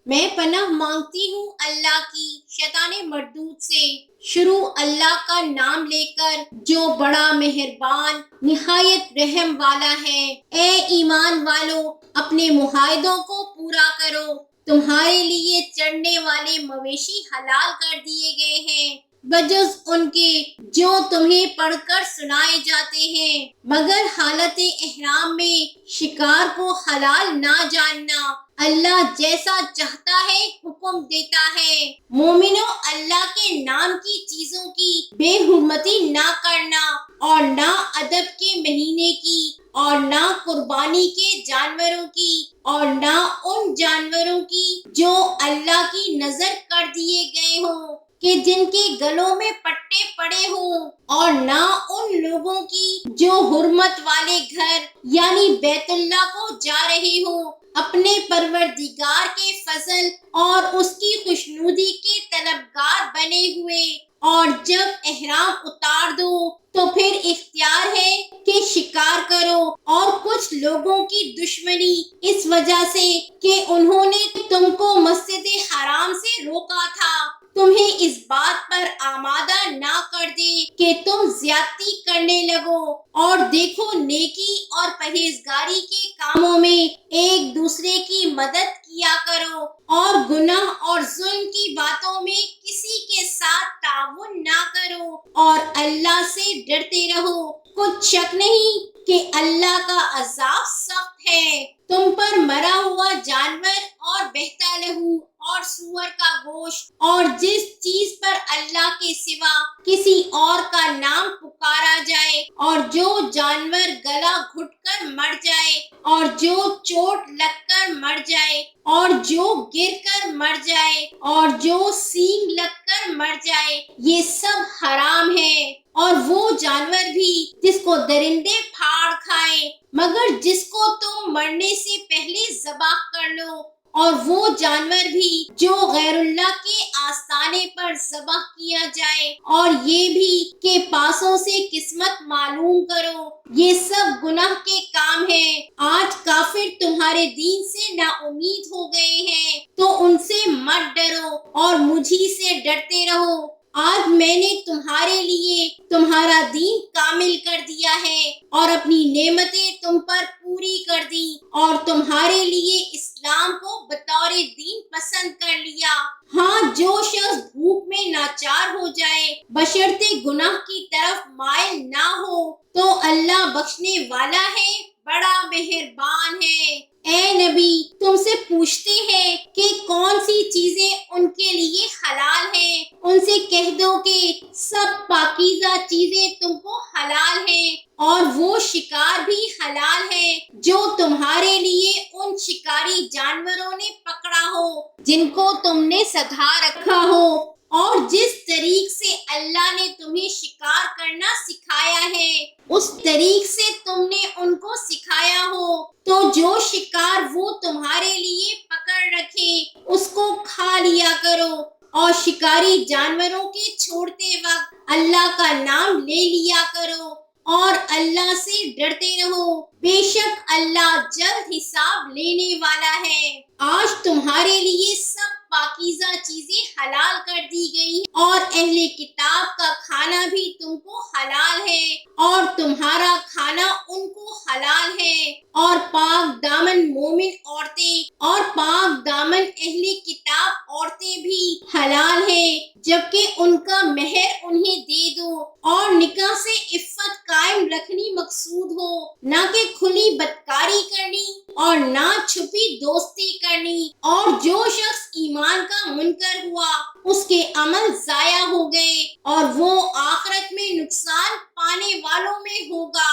میں پناہ مانگتی ہوں اللہ کی شیطان مردود سے۔ شروع اللہ کا نام لے کر جو بڑا مہربان نہایت رحم والا ہے۔ اے ایمان والو، اپنے معاہدوں کو پورا کرو۔ تمہارے لیے چڑھنے والے مویشی حلال کر دیے گئے ہیں بجز ان کے جو تمہیں پڑھ کر سنائے جاتے ہیں، مگر حالت احرام میں شکار کو حلال نہ جاننا۔ اللہ جیسا چاہتا ہے حکم دیتا ہے۔ مومنو، اللہ کے نام کی چیزوں کی بے حرمتی نہ کرنا، اور نہ ادب کے مہینے کی، اور نہ قربانی کے جانوروں کی، اور نہ ان جانوروں کی جو اللہ کی نذر کر دیے گئے ہوں کہ جن کے گلوں میں پٹے پڑے ہوں، اور نہ ان لوگوں کی جو حرمت والے گھر یعنی بیت اللہ کو جا رہے ہوں، اپنے پروردگار کے فضل اور اس کی خوشنودی کے طلبگار بنے ہوئے۔ اور جب احرام اتار دو تو پھر اختیار ہے کہ شکار کرو۔ اور کچھ لوگوں کی دشمنی اس وجہ سے کہ انہوں نے تم کو مسجد حرام سے روکا تھا، تمہیں اس بات پر آمادہ نہ کر دے کہ تم زیادتی کرنے لگو۔ اور دیکھو، نیکی اور پرہیزگاری کے کاموں میں ایک دوسرے کی مدد کیا کرو، اور گناہ اور ظلم کی باتوں میں کسی کے ساتھ تعاون نہ کرو، اور اللہ سے ڈرتے رہو۔ کچھ شک نہیں کہ اللہ کا عذاب سخت ہے۔ تم پر مرا ہوا جانور اور بہتا لہو اور سور کا گوشت اور جس چیز پر اللہ کے سوا کسی اور کا نام پکارا جائے، اور جو جانور گلا گھٹ کر مر جائے، اور جو چوٹ لگ کر مر جائے، اور جو گر کر مر جائے، اور جو سینگ لگ کر مر جائے، یہ سب حرام ہے۔ اور وہ جانور بھی جس کو درندے پھاڑ کھائیں، مگر جس کو تم مرنے سے پہلے ذبح کر لو، اور وہ جانور بھی جو غیر اللہ کے آستانے پر ذبح کیا جائے، اور یہ بھی کہ پاسوں سے قسمت معلوم کرو، یہ سب گناہ کے کام ہیں۔ آج کافر تمہارے دین سے نا امید ہو گئے ہیں تو ان سے مت ڈرو اور مجھی سے ڈرتے رہو۔ آج میں نے تمہارے لیے تمہارا دین کامل کر دیا ہے اور اپنی نعمتیں تم پر پوری کر دی، اور تمہارے لیے اسلام کو بطور دین پسند کر لیا۔ ہاں، جو شخص بھوک میں لاچار ہو جائے بشرطے گناہ کی طرف مائل نہ ہو تو اللہ بخشنے والا ہے، بڑا مہربان ہے۔ اے نبی، تم سے پوچھتے ہیں کہ کون سی چیزیں ان کے لیے حلال ہیں، ان سے کہہ دو کہ سب پاکیزہ چیزیں تم کو حلال ہیں، اور وہ شکار بھی حلال ہے جو تمہارے لیے ان شکاری جانوروں نے پکڑا ہو جن کو تم نے سدھا رکھا ہو، اور جس طریق سے اللہ نے تمہیں شکار کرنا سکھایا ہے اس طریق سے تم نے ان کو سکھایا ہو، تو جو شکار وہ تمہارے لیے پکڑ رکھے اس کو کھا لیا کرو، اور شکاری جانوروں کے چھوڑتے وقت اللہ کا نام لے لیا کرو، اور اللہ سے ڈرتے رہو، بے شک اللہ جلد حساب لینے والا ہے۔ آج تمہارے لیے سب پاکیزہ چیزیں حلال کر دی گئی، اور اہل کتاب کا کھانا بھی تم کو حلال ہے، اور تمہارا کھانا ان کو حلال ہے، اور پاک دامن مومن عورتیں اور پاک دامن اہل کتاب عورتیں بھی حلال ہیں، جبکہ ان کا مہر انہیں دے دو، اور نکاح سے عفت قائم رکھنی مقصود ہو، نہ کہ کھلی بدکاری کرنی اور نہ چھپی دوستی کرنی۔ اور جو شخص ایمان کا منکر ہوا اس کے عمل ضائع ہو گئے اور وہ آخرت میں نقصان پانے والوں میں ہوگا۔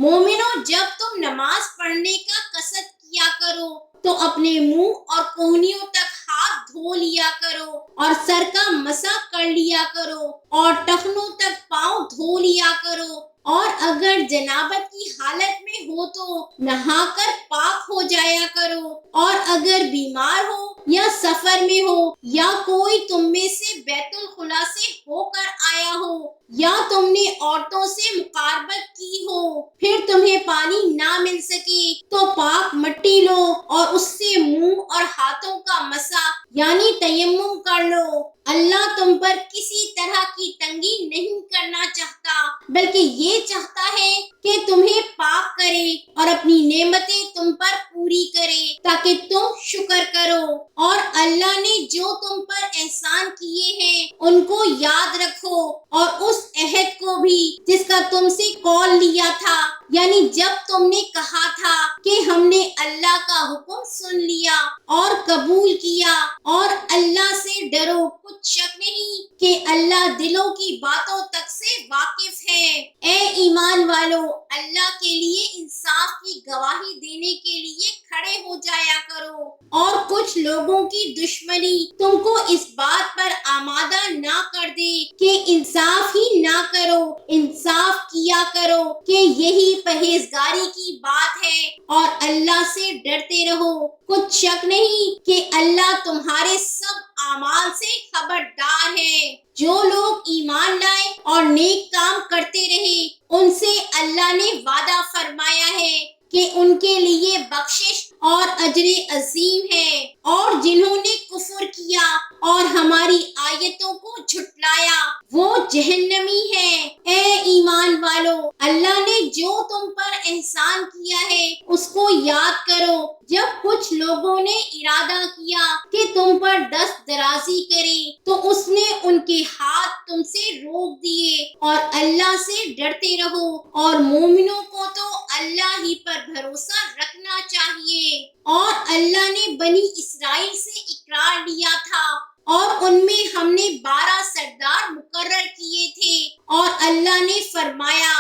مومنو، جب تم نماز پڑھنے کا قصد کیا کرو تو اپنے منہ اور کونیوں تک ہاتھ دھو لیا کرو، اور سر کا مسح کر لیا کرو، اور ٹخنوں تک پاؤں دھو لیا کرو، اور اگر جنابت کی حالت میں ہو تو نہا کر پاک ہو جایا کرو، اور اگر بیمار ہو یا سفر میں ہو یا کوئی تم میں سے بیت الخلا سے ہو کر آیا ہو یا تم نے عورتوں سے مقاربت کی ہو، پھر تمہیں پانی نہ مل سکے تو پاک مٹی لو اور اس سے منہ اور ہاتھوں کا مسح یعنی تیمم کر لو۔ اللہ تم پر کسی طرح کی تنگی نہیں کرنا چاہتا، بلکہ یہ چاہتا ہے کہ تمہیں پاک کرے اور اپنی نعمتیں تم پر پوری کرے تاکہ تم شکر کرو۔ اور اللہ نے جو تم پر احسان کیے ہیں ان کو یاد رکھو اور اس عہد کو بھی جس کا تم سے قول لیا تھا، یعنی جب تم نے کہا تھا کہ ہم نے اللہ کا حکم سن لیا اور قبول کیا اور اللہ سے ڈرو۔ کچھ شک نہیں کہ اللہ دلوں کی باتوں تک سے واقف ہے۔ اے ایمان والو، اللہ کے لیے انصاف کی گواہی دینے کے لیے کھڑے ہو جایا کرو، اور کچھ لوگوں کی دشمنی تم کو اس بات پر آمادہ نہ کر دے کہ انصاف ہی نہ کرو۔ انصاف کیا کرو کہ یہی پرہیزگاری کی بات ہے، اور اللہ سے ڈرتے رہو۔ کچھ شک نہیں کہ اللہ تمہارے سب اعمال سے خبردار ہے۔ جو لوگ ایمان لائے اور نیک کام کرتے رہے ان سے اللہ نے وعدہ فرمایا ہے کہ ان کے لیے بخشش اور اجر عظیم ہے، اور جنہوں نے کفر کیا اور ہماری آیتوں کو جھٹلایا وہ جہنمی ہیں۔ اے ایمان والو، اللہ نے جو تم پر احسان کیا ہے اس کو یاد کرو۔ جب کچھ لوگوں نے ارادہ کیا کہ تم پر دست درازی کرے تو اس نے ان کے ہاتھ تم سے روک دیے، اور اللہ سے ڈرتے رہو، اور مومنوں کو تو اللہ ہی پر بھروسہ رکھنا چاہیے۔ اور اللہ نے بنی اسرائیل سے اقرار لیا تھا، اور ان میں ہم نے 12 سردار مقرر کیے تھے، اور اللہ نے فرمایا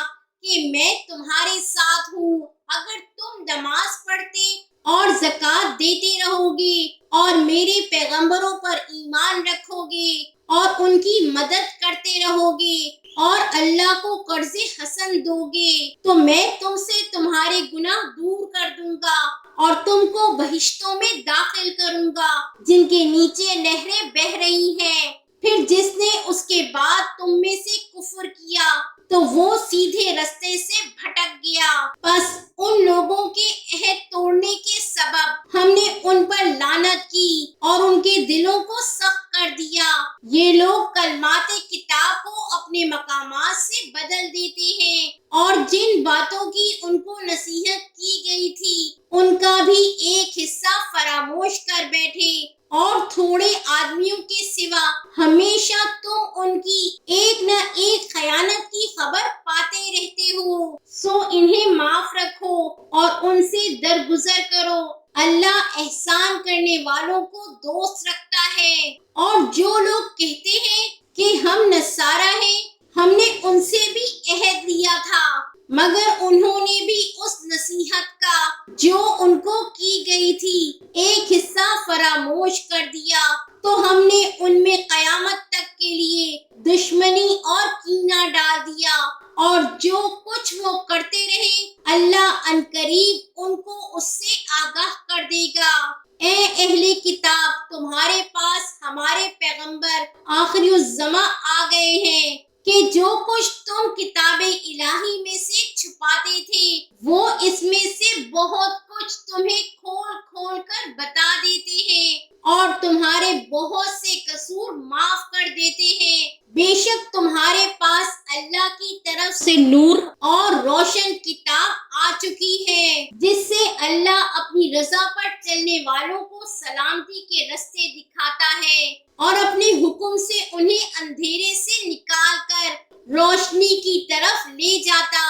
کہ میں تمہارے ساتھ ہوں اگر تم نماز پڑھتے اور زکوٰۃ دیتے رہو گے اور میرے پیغمبروں پر ایمان رکھو گے اور ان کی مدد کرتے رہو گے اور اللہ کو قرض حسن دو گے تو میں تم سے تمہارے گناہ دور کر دوں گا اور تم کو بہشتوں میں داخل کروں گا جن کے نیچے نہریں بہہ رہی ہیں۔ پھر جس نے اس کے بعد تم میں سے کفر کیا تو وہ سیدھے رستے سے بھٹک گیا۔ بس ان لوگوں کے عہد توڑنے کے سبب ہم نے ان پر لعنت کی اور ان کے دلوں کو سخت کر دیا۔ یہ لوگ کلمات کتاب کو اپنے مقامات سے بدل دیتے ہیں، اور جن باتوں کی ان کو نصیحت کی گئی تھی ان کا بھی ایک حصہ فراموش کر بیٹھے، اور تھوڑے آدمیوں کے سوا ہمیشہ تم ان کی ایک نہ ایک خیانت کی خبر پاتے رہتے ہو۔ سو انہیں معاف رکھو اور ان سے درگزر کرو۔ اللہ احسان کرنے والوں کو دوست رکھتا ہے۔ اور جو لوگ کہتے ہیں کہ ہم نصارہ ہیں، ہم نے ان سے بھی عہد لیا تھا، مگر انہوں نے بھی اس نصیحت کا جو ان کو کی گئی تھی ایک حصہ فراموش کر دیا، تو ہم نے ان میں قیامت تک کے لیے دشمنی اور کینہ ڈال دیا، اور جو کچھ وہ کرتے رہے اللہ عنقریب ان کو اس سے آگاہ کر دے گا۔ اے اہل کتاب، تمہارے پاس ہمارے پیغمبر آخری الزماں آ گئے ہیں کہ جو کچھ تم کتاب الہی میں سے چھپاتے تھے وہ اس میں سے بہت کچھ تمہیں کھول کھول کر بتا دیتے ہیں اور تمہارے بہت سے قصور معاف کر دیتے ہیں۔ بے شک تمہارے پاس اللہ کی طرف سے نور اور روشن کتاب آ چکی ہے جس سے اللہ اپنی رضا پر چلنے والوں کو سلامتی کے رستے دکھاتا ہے اور اپنے حکم سے انہیں اندھیرے سے نکال کر روشنی کی طرف لے جاتا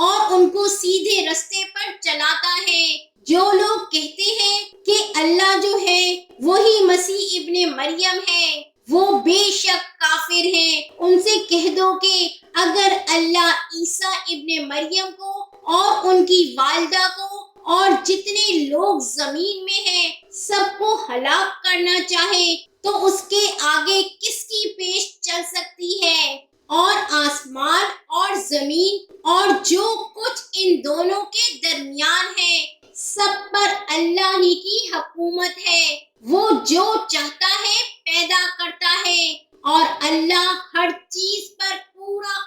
اور ان کو سیدھے رستے پر چلاتا ہے۔ جو لوگ کہتے ہیں کہ اللہ جو ہے وہی مسیح ابن مریم ہے، وہ بے شک کافر ہیں۔ ان سے کہہ دو کہ اگر اللہ عیسیٰ ابن مریم کو اور ان کی والدہ کو اور جتنے لوگ زمین میں ہیں سب کو ہلاک کرنا چاہے تو اس کے آگے کس کی پیش چل سکتی ہے؟ اور آسمان اور زمین اور جو کچھ ان دونوں کے درمیان ہے سب پر اللہ ہی کی حکومت ہے۔ وہ جو چاہتا ہے پیدا کرتا ہے اور اللہ ہر چیز پر پورا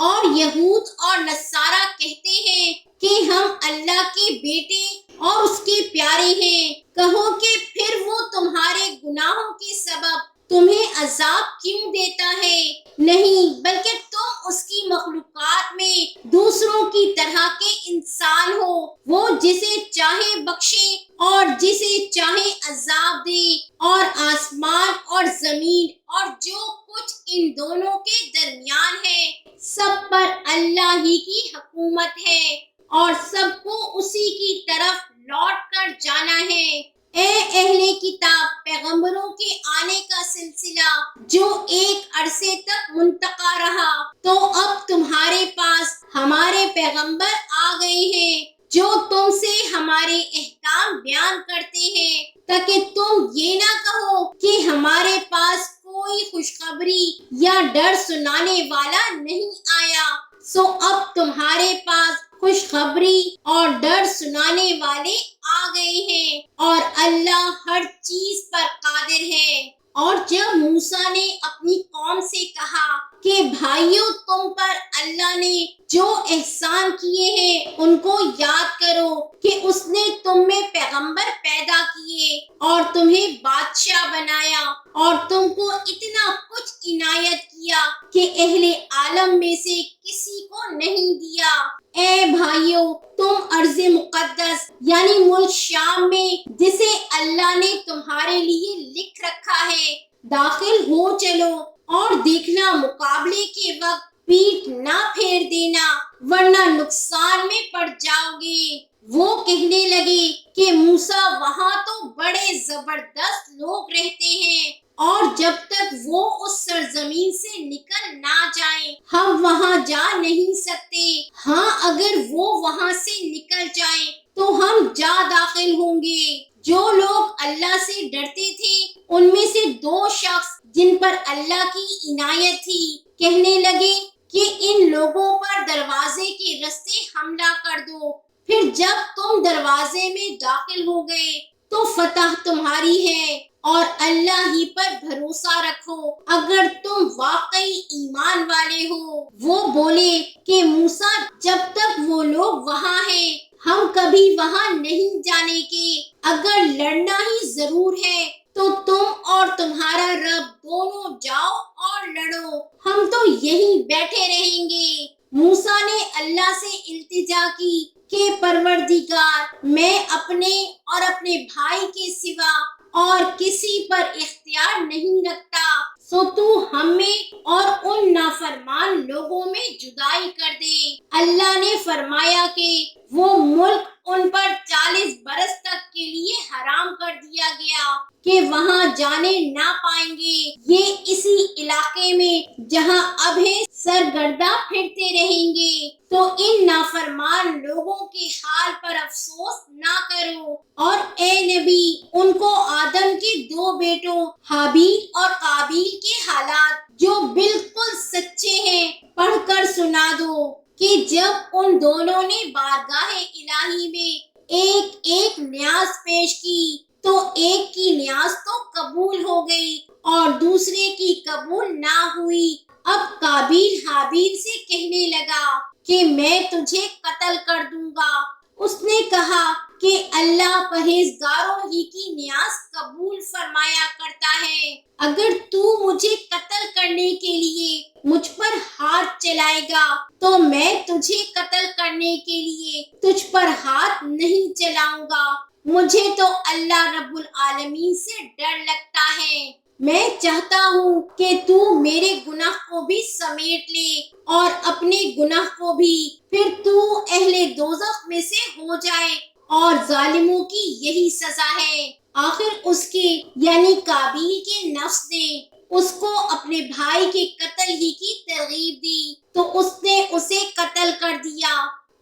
اور یہود اور نصارہ کہتے ہیں کہ ہم اللہ کے بیٹے اور اس کے پیارے ہیں۔ کہو کہ پھر وہ تمہارے گناہوں کے سبب تمہیں عذاب کیوں دیتا ہے؟ نہیں، بلکہ تم اس کی مخلوقات میں دوسروں کی طرح کے انسان ہو۔ وہ جسے چاہے بخشے اور جسے چاہے عذاب دے، اور آسمان اور زمین اور جو کچھ ان دونوں کے درمیان ہے سب پر اللہ ہی کی حکومت ہے، اور سب کو اسی کی طرف لوٹ کر جانا ہے۔ اے اہل کتاب، پیغمبروں کے آنے کا سلسلہ جو ایک عرصے تک منتقل رہا، تو اب تمہارے پاس ہمارے پیغمبر آ گئے ہیں جو تم سے ہمارے احکام بیان کرتے ہیں، تاکہ تم یہ نہ کہو کہ ہمارے پاس کوئی خوشخبری یا ڈر سنانے والا نہیں آیا۔ سو اب تمہارے پاس خوشخبری اور ڈر سنانے والے آ گئے ہیں، اور اللہ ہر چیز پر قادر ہے۔ اور جب موسیٰ نے اپنی قوم سے کہا کہ بھائیو، تم پر اللہ نے جو احسان کیے ہیں ان کو یاد کرو، کہ اس نے تم میں پیغمبر پیدا کیے اور تمہیں بادشاہ بنایا، اور تم کو اتنا کچھ عنایت کیا کہ اہل عالم میں سے کسی کو نہیں دیا۔ اے بھائیو، تم ارض مقدس یعنی ملک شام میں جسے اللہ نے تمہارے لیے لکھ رکھا ہے داخل ہو چلو، اور دیکھنا مقابلے کے وقت پیٹھ نہ پھیر دینا، ورنہ نقصان میں پڑ جاؤ گے۔ وہ کہنے لگے کہ موسیٰ، وہاں تو بڑے زبردست لوگ رہتے ہیں، اور جب تک وہ اس سرزمین سے نکل نہ جائیں ہم وہاں جا نہیں سکتے۔ ہاں، اگر وہ وہاں سے نکل جائیں تو ہم جا داخل ہوں گے۔ جو لوگ اللہ سے ڈرتے تھے ان میں سے دو شخص جن پر اللہ کی عنایت تھی کہنے لگے کہ ان لوگوں پر دروازے کے رستے حملہ کر دو، پھر جب تم دروازے میں داخل ہو گئے تو فتح تمہاری ہے، اور اللہ ہی پر بھروسہ رکھو اگر تم واقعی ایمان والے ہو۔ وہ بولے کہ موسیٰ، جب تک وہ لوگ وہاں ہیں ہم کبھی وہاں نہیں جانے کے، اگر لڑنا ہی ضرور ہے تو تم اور تمہارا رب دونوں جاؤ اور لڑو، ہم تو یہیں بیٹھے رہیں گے۔ موسیٰ نے اللہ سے التجا کی کہ پروردگار، میں اپنے اور اپنے بھائی کے سوا اور کسی پر اختیار نہیں رکھتا، سو تو ہمیں اور ان نافرمان لوگوں میں جدائی کر دے۔ اللہ نے فرمایا کہ وہ ملک ان پر 40 برس تک کے لیے حرام کر دیا گیا کہ وہاں جانے نہ پائیں گے۔ یہ اسی علاقے میں جہاں اب ہیں سرگرداں پھرتے رہیں گے، تو ان نافرمان لوگوں کے حال پر افسوس نہ کرو۔ اور اے نبی، ان کو آدم کے 2 بیٹوں حابیل اور قابیل کے حالات جو بالکل سچے ہیں پڑھ کر سنا دو، کہ جب ان دونوں نے بارگاہ الہی میں ایک ایک نیاز پیش کی تو ایک کی نیاز تو قبول ہو گئی اور دوسرے کی قبول نہ ہوئی۔ اب قابیل حابیل سے کہنے لگا کہ میں تجھے قتل کر دوں گا۔ اس نے کہا کہ اللہ پرہیزگاروں ہی کی نیاز قبول فرمایا کرتا ہے، اگر تو مجھے قتل کرنے کے لیے مجھ پر ہاتھ چلائے گا تو میں تجھے قتل کرنے کے لیے تجھ پر ہاتھ نہیں چلاؤں گا۔ مجھے تو اللہ رب العالمین سے ڈر لگتا ہے، میں چاہتا ہوں کہ تو میرے گناہ کو بھی سمیٹ لے اور اپنے گناہ کو بھی، پھر تو اہل دوزخ میں سے ہو جائے، اور ظالموں کی یہی سزا ہے۔ آخر اس کے یعنی قابیل کے نفس نے اس کو اپنے بھائی کے قتل ہی کی ترغیب دی، تو اس نے اسے قتل کر دیا،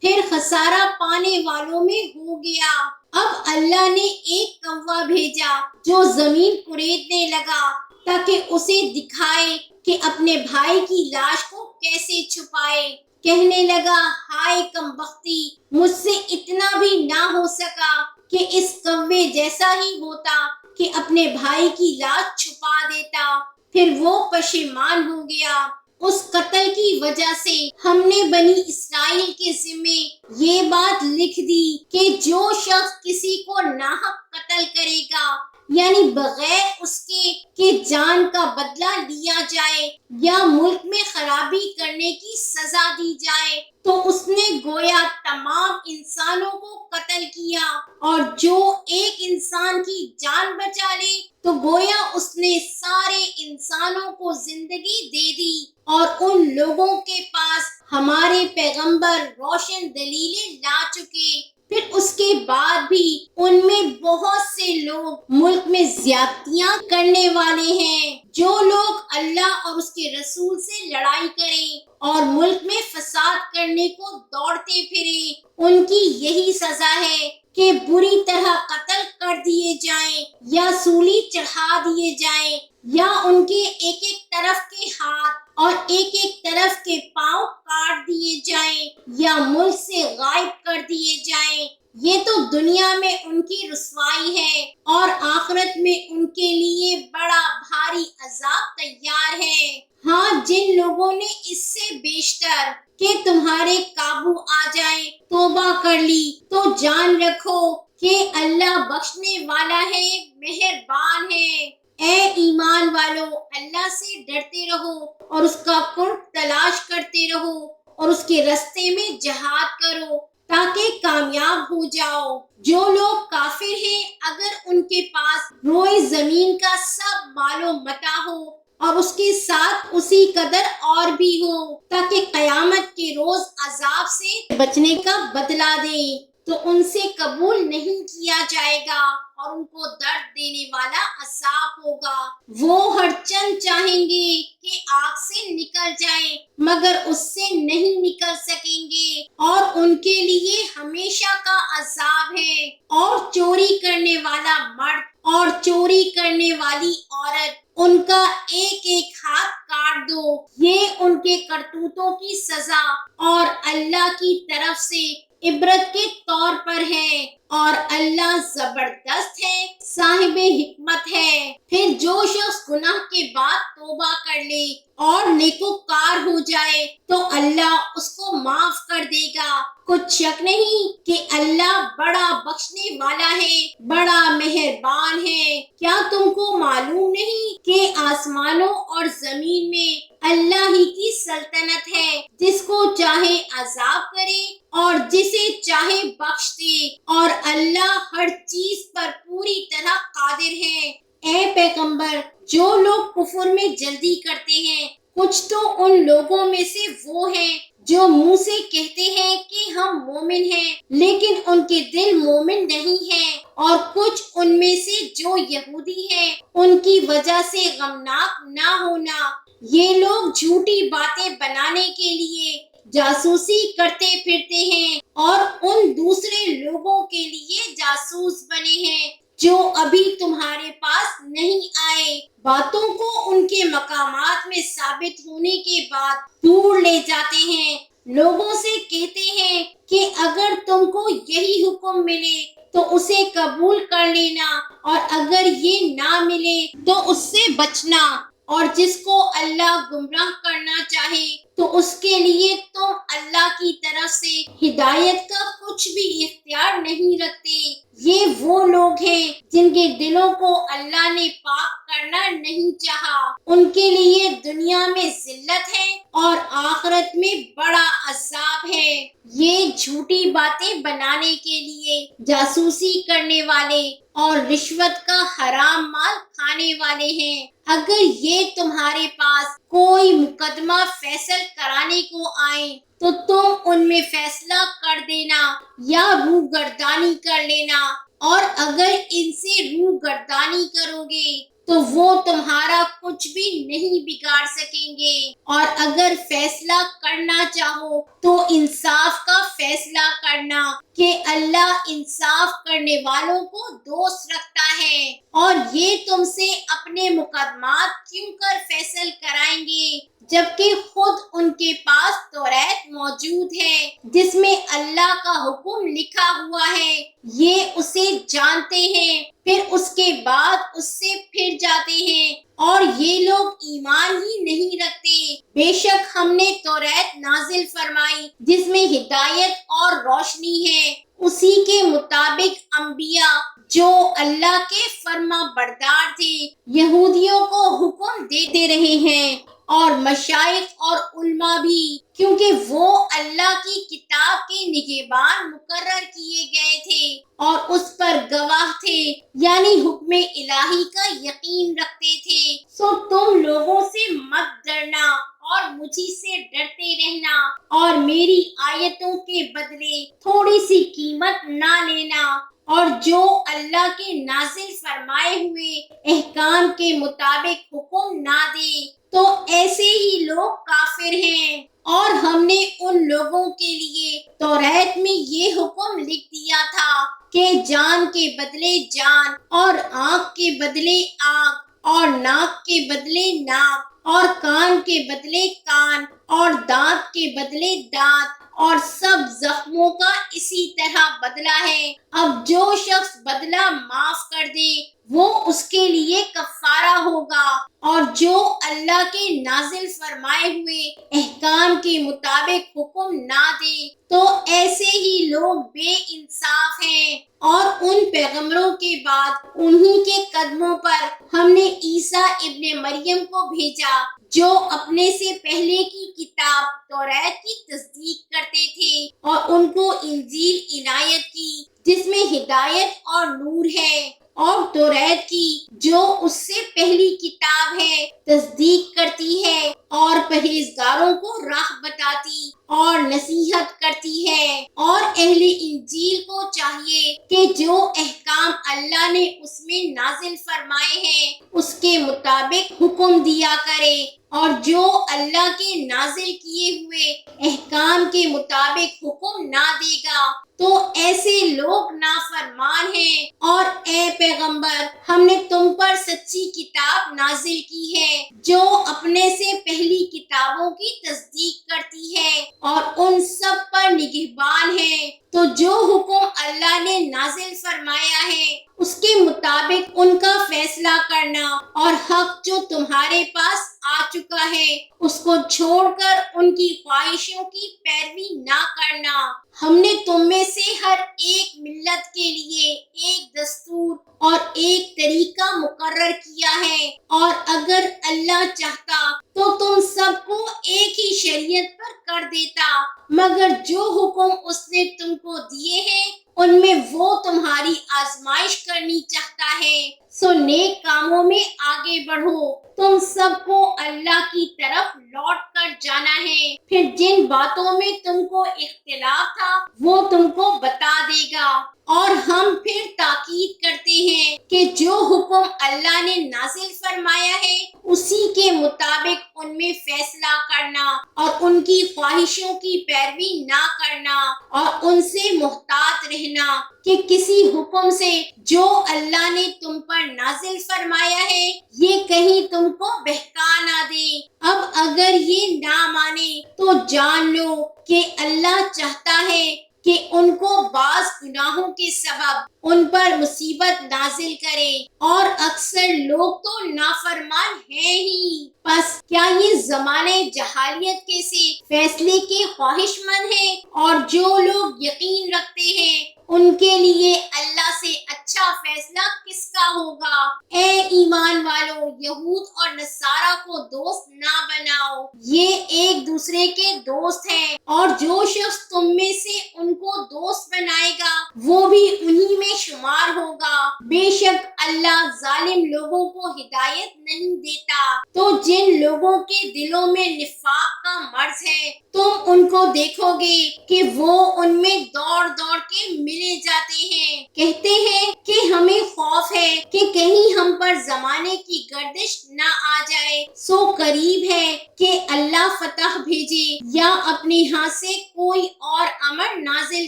پھر خسارہ پانے والوں میں ہو گیا۔ اب اللہ نے ایک کوا بھیجا جو زمین کریدنے لگا تاکہ اسے دکھائے کہ اپنے بھائی کی لاش کو کیسے چھپائے۔ کہنے لگا، ہائے کم بختی، مجھ سے اتنا بھی نہ ہو سکا کہ اس کوے جیسا ہی ہوتا کہ اپنے بھائی کی لاش چھپا دیتا۔ پھر وہ پشیمان ہو گیا۔ اس قتل کی وجہ سے ہم نے بنی اسرائیل کے ذمے یہ بات لکھ دی کہ جو شخص کسی کو ناحق قتل کرے گا، یعنی بغیر اس کے کہ جان کا بدلہ لیا جائے یا ملک میں خرابی کرنے کی سزا دی جائے، تو اس نے گویا تمام انسانوں کو قتل کیا، اور جو ایک انسان کی جان بچا لے تو گویا اس نے سارے انسانوں کو زندگی دے دی۔ اور ان لوگوں کے پاس ہمارے پیغمبر روشن دلیلیں لا چکے، پھر اس کے بعد بھی ان میں بہت سے لوگ ملک میں زیادتیاں کرنے والے ہیں۔ جو لوگ اللہ اور اس کے رسول سے لڑائی کریں اور ملک میں فساد کرنے کو دوڑتے پھریں، ان کی یہی سزا ہے کہ بری طرح قتل کر دیے جائیں یا سولی چڑھا دیے جائیں، یا ان کے ایک ایک طرف کے ہاتھ اور ایک ایک طرف کے پاؤں کاٹ دیے جائیں یا ملک سے غائب کر دیے جائیں۔ یہ تو دنیا میں ان کی رسوائی ہے، اور آخرت میں ان کے لیے بڑا بھاری عذاب تیار ہے۔ ہاں، جن لوگوں نے اس سے بیشتر کہ تمہارے قابو آ جائے توبہ کر لی، تو جان رکھو کہ اللہ بخشنے والا ہے، مہربان ہے۔ اے ایمان والو، اللہ سے ڈرتے رہو اور اس کا قرب تلاش کرتے رہو، اور اس کے راستے میں جہاد کرو تاکہ کامیاب ہو جاؤ۔ جو لوگ کافر ہیں، اگر ان کے پاس روئے زمین کا سب مال و متاع ہو اور اس کے ساتھ اسی قدر اور بھی ہو تاکہ قیامت کے روز عذاب سے بچنے کا بدلہ دیں، تو ان سے قبول نہیں کیا جائے گا اور ان کو درد دینے والا عذاب ہوگا۔ وہ ہر چند چاہیں گے کہ آگ سے نکل جائیں، مگر اس سے نہیں نکل سکیں گے، اور ان کے لیے ہمیشہ کا عذاب ہے۔ اور چوری کرنے والا مرد اور چوری کرنے والی عورت، ان کا ایک ایک ہاتھ کاٹ دو، یہ ان کے کرتوتوں کی سزا اور اللہ کی طرف سے عبرت کے طور پر ہے، اور اللہ زبردست ہے، صاحب حکمت ہے۔ پھر جو شخص گناہ کے بعد توبہ کر لے اور نیکوکار ہو جائے تو اللہ اس کو معاف کر دے گا۔ کچھ شک نہیں کہ اللہ بڑا بخشنے والا ہے، بڑا مہربان ہے۔ کیا تم کو معلوم نہیں کہ آسمانوں اور زمین میں اللہ ہی کی سلطنت ہے، جس کو چاہے عذاب کرے اور جسے چاہے بخش دے، اور اللہ ہر چیز پر پوری طرح قادر ہے۔ اے پیغمبر، جو لوگ کفر میں جلدی کرتے ہیں، کچھ تو ان لوگوں میں سے وہ ہیں جو منہ سے کہتے ہیں کہ ہم مومن ہیں، لیکن ان کے دل مومن نہیں ہیں، اور کچھ ان میں سے جو یہودی ہیں، ان کی وجہ سے غمناک نہ ہونا۔ یہ لوگ جھوٹی باتیں بنانے کے لیے جاسوسی کرتے پھرتے ہیں، اور ان دوسرے لوگوں کے لیے جاسوس بنے ہیں جو ابھی تمہارے پاس نہیں آئے۔ باتوں کو ان کے مقامات میں ثابت ہونے کے بعد دور لے جاتے ہیں، لوگوں سے کہتے ہیں کہ اگر تم کو یہی حکم ملے تو اسے قبول کر لینا، اور اگر یہ نہ ملے تو اس سے بچنا، اور جس کو اللہ گمراہ کرنا چاہے تو اس کے لیے تم اللہ کی طرف سے ہدایت کا کچھ بھی اختیار نہیں رکھتے۔ یہ وہ لوگ ہیں جن کے دلوں کو اللہ نے پاک کرنا نہیں چاہا، ان کے لیے دنیا میں ذلت ہے اور آخرت میں بڑا عذاب ہے۔ یہ جھوٹی باتیں بنانے کے لیے جاسوسی کرنے والے اور رشوت کا حرام مال کھانے والے ہیں۔ اگر یہ تمہارے پاس کوئی مقدمہ فیصل کرانے کو آئے تو تم ان میں فیصلہ کر دینا یا روگردانی کر لینا، اور اگر ان سے روگردانی کرو گے تو وہ تمہارا کچھ بھی نہیں بگاڑ سکیں گے، اور اگر فیصلہ کرنا چاہو تو انصاف کا فیصلہ کرنا کہ اللہ انصاف کرنے والوں کو دوست رکھتا ہے۔ اور یہ تم سے اپنے مقدمات کیوں کر فیصل کرائیں گے جبکہ خود ان کے پاس توریت موجود ہے جس میں اللہ کا حکم لکھا ہوا ہے، یہ اسے جانتے ہیں، پھر اس کے بعد اس سے پھر جاتے ہیں اور یہ لوگ ایمان ہی نہیں رکھتے۔ بے شک ہم نے توریت نازل فرمائی جس میں ہدایت اور روشنی ہے، اسی کے مطابق انبیاء جو اللہ کے فرما بردار تھے یہودیوں کو حکم دیتے رہے ہیں، اور مشائخ اور علماء بھی، کیونکہ وہ اللہ کی کتاب کے نگہبان مقرر کیے گئے تھے اور اس پر گواہ تھے، یعنی حکم الہی کا یقین رکھتے تھے۔ سو تم لوگوں سے مت ڈرنا اور مجھ سے ڈرتے رہنا، اور میری آیتوں کے بدلے تھوڑی سی قیمت نہ لینا، اور جو اللہ کے نازل فرمائے ہوئے احکام کے مطابق حکم نہ دے تو ایسے ہی لوگ کافر ہیں۔ اور ہم نے ان لوگوں کے لیے توریت میں یہ حکم لکھ دیا تھا کہ جان کے بدلے جان، اور آنکھ کے بدلے آنکھ، اور ناک کے بدلے ناک، اور کان کے بدلے کان، اور دانت کے بدلے دانت، اور سب زخموں کا اسی طرح بدلہ ہے۔ اب جو شخص بدلہ معاف کر دے وہ اس کے لیے کفارہ ہوگا، اور جو اللہ کے نازل فرمائے ہوئے احکام کے مطابق حکم نہ دے تو ایسے ہی لوگ بے انصاف ہیں۔ اور ان پیغمبروں کے بعد انہی کے قدموں پر ہم نے عیسیٰ ابن مریم کو بھیجا جو اپنے سے پہلے کی کتاب توریت کی تصدیق کرتے تھے، اور ان کو انجیل عنایت کی جس میں ہدایت اور نور ہے، اور توریت کی جو اس سے پہلی کتاب ہے تصدیق کرتی ہے، اور پرہیزگاروں کو راہ بتاتی اور نصیحت کرتی ہے۔ اور اہل انجیل کو چاہیے کہ جو احکام اللہ نے اس میں نازل فرمائے ہیں اس کے مطابق حکم دیا کرے، اور جو اللہ کے نازل کیے ہوئے احکام کے مطابق حکم نہ دے گا تو ایسے لوگ نافرمان ہیں۔ اور اے پیغمبر، ہم نے تم پر سچی کتاب نازل کی ہے جو اپنے سے پہلی کتابوں کی تصدیق کرتی ہے اور ان سب پر نگہبان ہے۔ تو جو حکم اللہ نے نازل فرمایا ہے اس کے مطابق ان کا فیصلہ کرنا، اور حق جو تمہارے پاس آ چکا ہے اس کو چھوڑ کر ان کی خواہشوں کی پیروی نہ کرنا۔ ہم نے تم میں سے ہر ایک ملت کے لیے ایک دستور اور ایک طریقہ مقرر کیا ہے، اور اگر اللہ چاہتا تو تم سب کو ایک ہی شریعت پر کر دیتا، مگر جو حکم اس نے تم کو دیے ہیں ان میں وہ تمہاری آزمائش کرنی چاہتا ہے۔ سو نیک کاموں میں آگے بڑھو، تم سب کو اللہ کی طرف لوٹ کر جانا ہے، پھر جن باتوں میں تم کو اختلاف تھا وہ تم کو بتا دے گا۔ اور ہم پھر تاکید کرتے ہیں کہ جو حکم اللہ نے نازل فرمایا ہے اسی کے مطابق ان میں فیصلہ کرنا، اور ان کی خواہشوں کی پیروی نہ کرنا، اور ان سے محتاط رہنا کہ کسی حکم سے جو اللہ نے تم پر نازل فرمایا ہے یہ کہیں تم کو بہکا نہ دے۔ اب اگر یہ نہ مانے تو جان لو کہ اللہ چاہتا ہے کہ ان کو بعض گناہوں کے سبب ان پر مصیبت نازل کرے، اور اکثر لوگ تو نافرمان ہیں ہی۔ پس کیا یہ زمانے جہالیت کے سے فیصلے کے خواہش مند ہیں، اور جو لوگ یقین رکھتے ہیں ان کے لیے اللہ سے اچھا فیصلہ کس کا ہوگا؟ اے ایمان والو، یہود اور نصارہ کو دوست نہ بناؤ، یہ ایک دوسرے کے دوست ہیں، اور جو شخص تم میں سے ان کو دوست بنائے گا وہ بھی انہی میں شمار ہوگا۔ بے شک اللہ ظالم لوگوں کو ہدایت نہیں دیتا۔ تو جن لوگوں کے دلوں میں نفاق کا مرض ہے تم ان کو دیکھو گے کہ وہ ان میں دوڑ دوڑ کے ملے جاتے ہیں، کہتے ہیں کہ ہمیں خوف ہے کہ کہیں ہم پر زمانے کی گردش نہ آ جائے۔ سو قریب ہے کہ اللہ فتح بھیجے یا اپنے ہاتھ سے کوئی اور امر نازل